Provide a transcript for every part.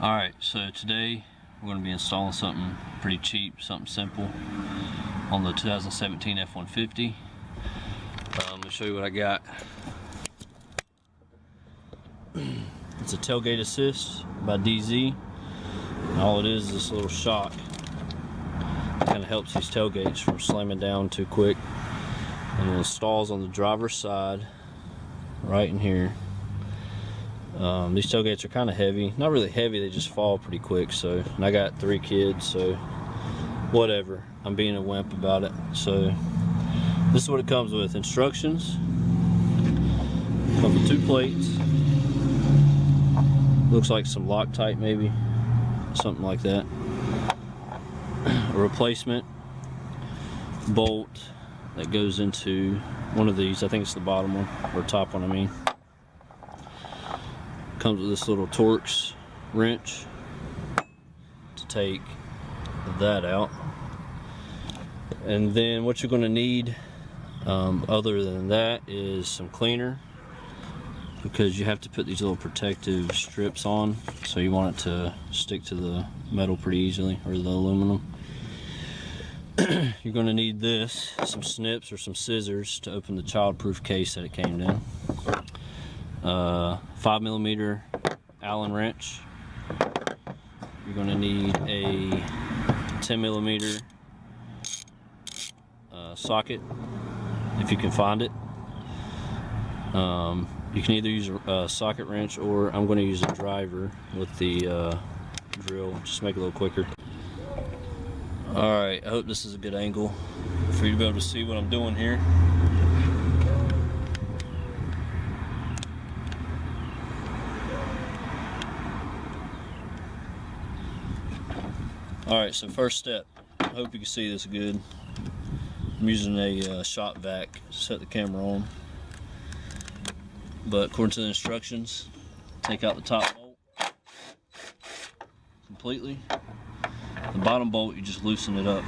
Alright, so today we're going to be installing something pretty cheap, something simple on the 2017 F150. Let me show you what I got. It's a tailgate assist by Dee Zee. All it is this little shock. Kind of helps these tailgates from slamming down too quick. And it installs on the driver's side right in here. These tailgates are kind of heavy. Not really heavy, they just fall pretty quick. So, and I got 3 kids, so whatever. I'm being a wimp about it. So this is what it comes with. Instructions. Comes with 2 plates. Looks like some Loctite maybe. Something like that. A replacement bolt that goes into one of these. I think it's the bottom one, or top one I mean. Comes with this little Torx wrench to take that out. And then what you're going to need other than that is some cleaner, because you have to put these little protective strips on, so you want it to stick to the metal pretty easily, or the aluminum. You're going to need this, some snips or some scissors to open the child-proof case that it came in. 5mm Allen wrench. You're going to need a 10mm socket if you can find it. You can either use a socket wrench, or I'm going to use a driver with the drill, just make it a little quicker. Alright, I hope this is a good angle for you to be able to see what I'm doing here. Alright, so first step, I hope you can see this good. I'm using a shop vac to set the camera on. But according to the instructions, take out the top bolt completely. The bottom bolt, you just loosen it up.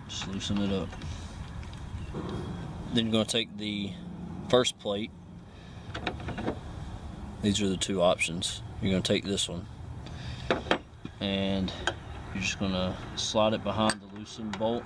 Just loosen it up. Then you're going to take the first plate. These are the 2 options. You're going to take this one, and you're just going to slide it behind the loosened bolt.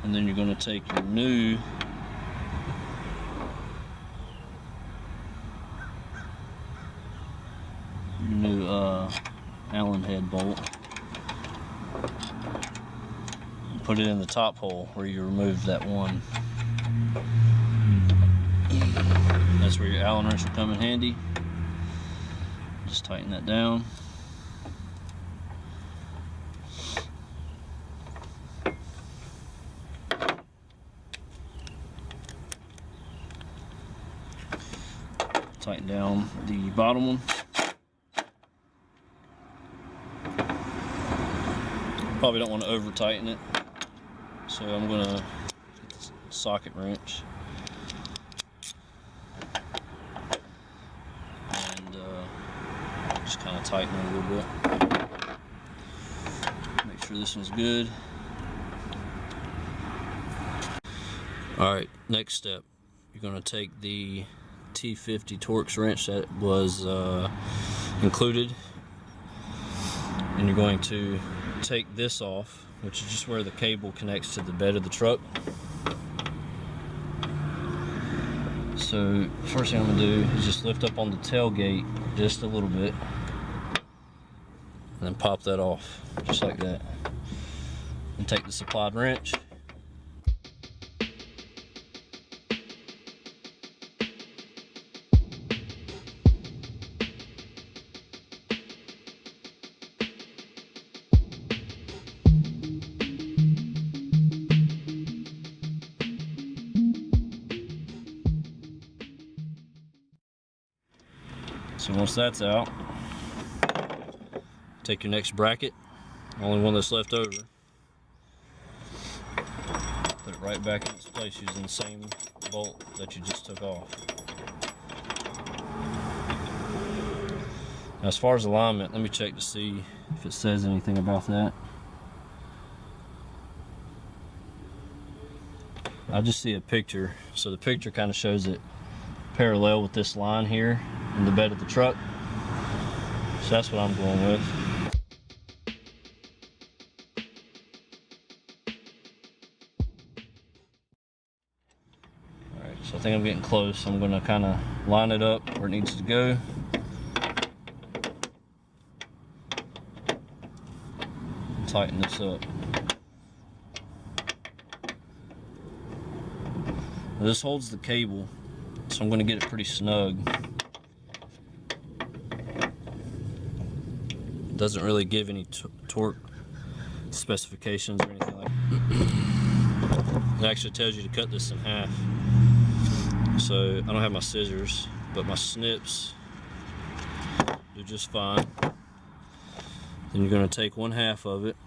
And then you're going to take your new Allen head bolt and put it in the top hole where you removed that one. That's where your Allen wrench will come in handy. Just tighten that down. Tighten down the bottom one. Probably don't want to over tighten it, so I'm going to get the socket wrench and just kind of tighten it a little bit. Make sure this one's good. Alright, next step, you're going to take the T50 Torx wrench that was included, and you're going to take this off, which is just where the cable connects to the bed of the truck. So first thing I'm going to do is just lift up on the tailgate just a little bit, and then pop that off just like that, and take the supplied wrench. So once that's out, take your next bracket, only one that's left over, put it right back in its place using the same bolt that you just took off. Now as far as alignment, let me check to see if it says anything about that. I just see a picture. So the picture kind of shows it parallel with this line here in the bed of the truck. So that's what I'm going with. Alright, so I think I'm getting close. I'm going to kind of line it up where it needs to go. And tighten this up. Now this holds the cable, so I'm going to get it pretty snug. It doesn't really give any torque specifications or anything like that. It actually tells you to cut this in half. So I don't have my scissors, but my snips do just fine. Then you're going to take 1/2 of it.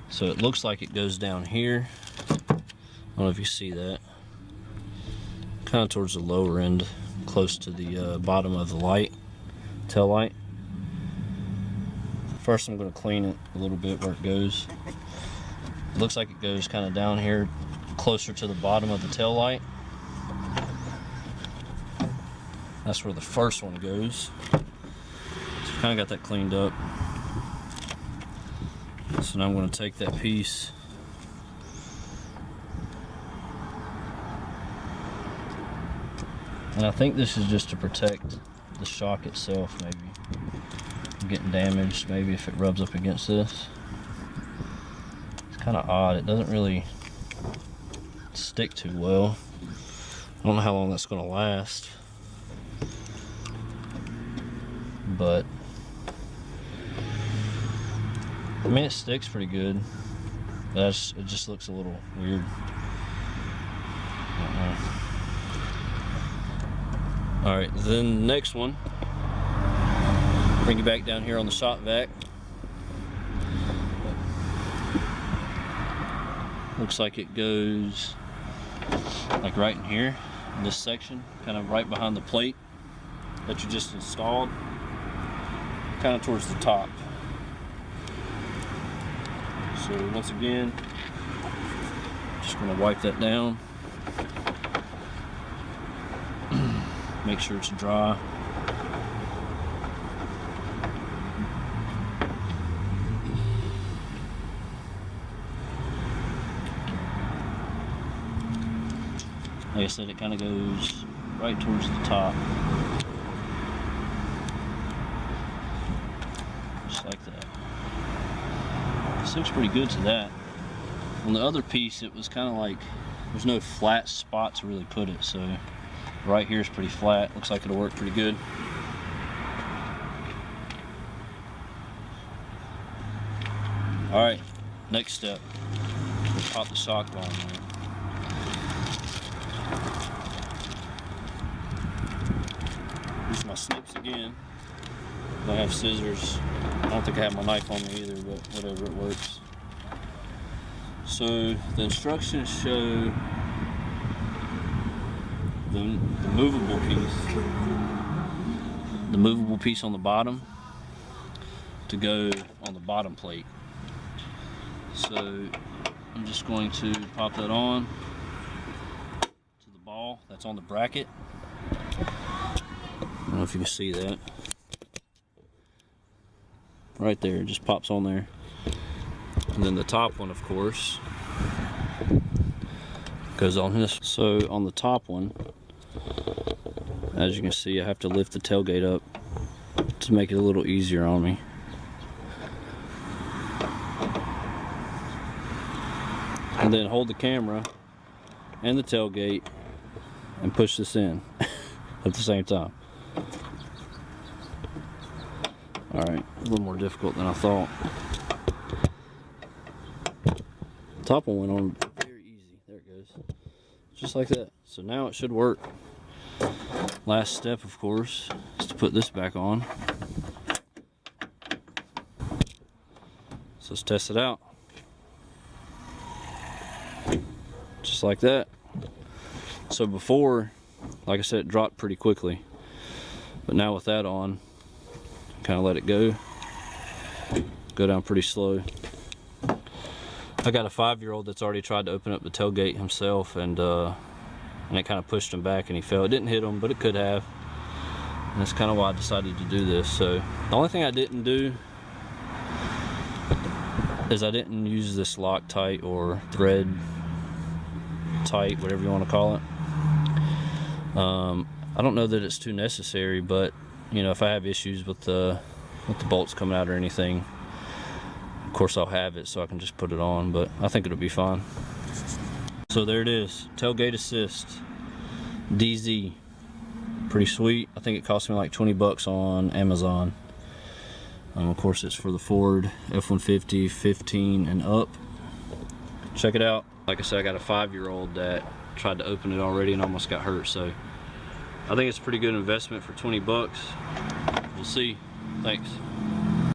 So it looks like it goes down here. I don't know if you see that. Kind of towards the lower end, close to the bottom of the light, tail light. First I'm going to clean it a little bit where it goes. It looks like it goes kind of down here, closer to the bottom of the tail light. That's where the first one goes. So kind of got that cleaned up. So now I'm going to take that piece. And I think this is just to protect the shock itself, maybe. From getting damaged, maybe if it rubs up against this. It's kind of odd. It doesn't really stick too well. I don't know how long that's going to last. But I mean, it sticks pretty good. But it just looks a little weird. Alright, then the next one, bring it back down here on the shop vac. Looks like it goes like right in here, in this section, kind of right behind the plate that you just installed, kind of towards the top. So once again, just going to wipe that down. Make sure it's dry. Like I said, it kind of goes right towards the top. Just like that. This looks pretty good to that. On the other piece, it was kind of like, there's no flat spot to really put it, so right here is pretty flat. Looks like it'll work pretty good. Alright, next step. We'll pop the shock on there. Use my snips again. Don't have scissors. I don't think I have my knife on me either, but whatever, it works. So the instructions show the movable piece on the bottom to go on the bottom plate. So I'm just going to pop that on to the ball that's on the bracket. I don't know if you can see that. Right there, it just pops on there. And then the top one, of course, goes on this. So on the top one, as you can see, I have to lift the tailgate up to make it a little easier on me. And then hold the camera and the tailgate and push this in at the same time. Alright, a little more difficult than I thought. Top one went on very easy. There it goes. Just like that. So now it should work. Last step, of course, is to put this back on. So let's test it out. Just like that. So before, like I said, it dropped pretty quickly. But now with that on, kind of let it go down pretty slow. I got a 5-year-old that's already tried to open up the tailgate himself, and it kind of pushed him back and he fell. It didn't hit him, but it could have. And that's kind of why I decided to do this. So the only thing I didn't do is I didn't use this Loctite or thread tight, whatever you want to call it. I don't know that it's too necessary, but you know, if I have issues with the bolts coming out or anything, of course I'll have it so I can just put it on, but I think it'll be fine. So there it is, tailgate assist, Dee Zee. Pretty sweet. I think it cost me like 20 bucks on Amazon. Of course it's for the Ford F-150 15 and up. Check it out. Like I said, I got a 5-year-old that tried to open it already and almost got hurt, so I think it's a pretty good investment for 20 bucks. We'll see. Thanks.